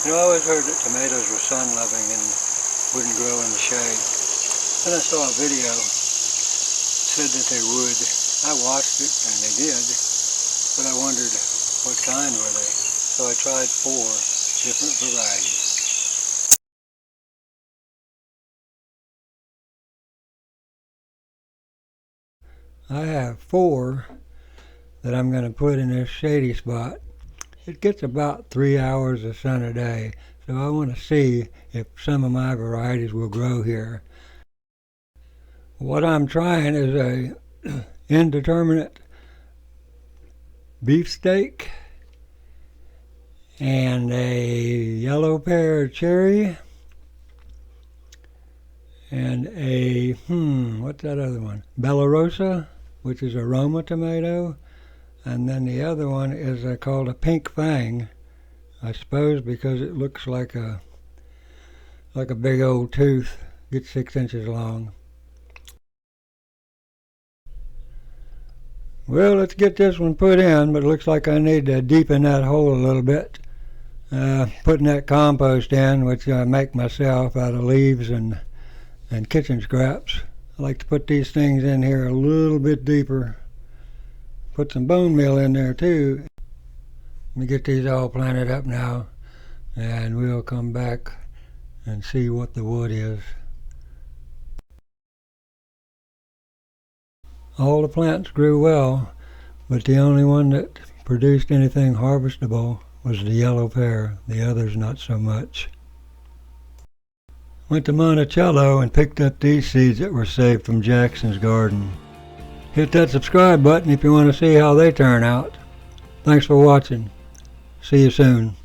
You know, I always heard that tomatoes were sun-loving and wouldn't grow in the shade. Then I saw a video said that they would. I watched it and they did, but I wondered what kind were they. So I tried 4 different varieties. I have 4 that I'm going to put in this shady spot. It gets about 3 hours of sun a day, so I want to see if some of my varieties will grow here. What I'm trying is a indeterminate beefsteak and a yellow pear cherry and a, what's that other one? Rosa, which is a Roma tomato. And then the other one is called a pink Fang, I suppose because it looks like a big old tooth, gets 6 inches long. Well, let's get this one put in, but it looks like I need to deepen that hole a little bit. Putting that compost in, which I make myself out of leaves and kitchen scraps. I like to put these things in here a little bit deeper. Put some bone meal in there too. Let me get these all planted up now, and we'll come back and see what the wood is. All the plants grew well, but the only one that produced anything harvestable was the yellow pear. The others not so much. Went to Monticello and picked up these seeds that were saved from Jackson's garden. Hit that subscribe button if you want to see how they turn out. Thanks for watching. See you soon.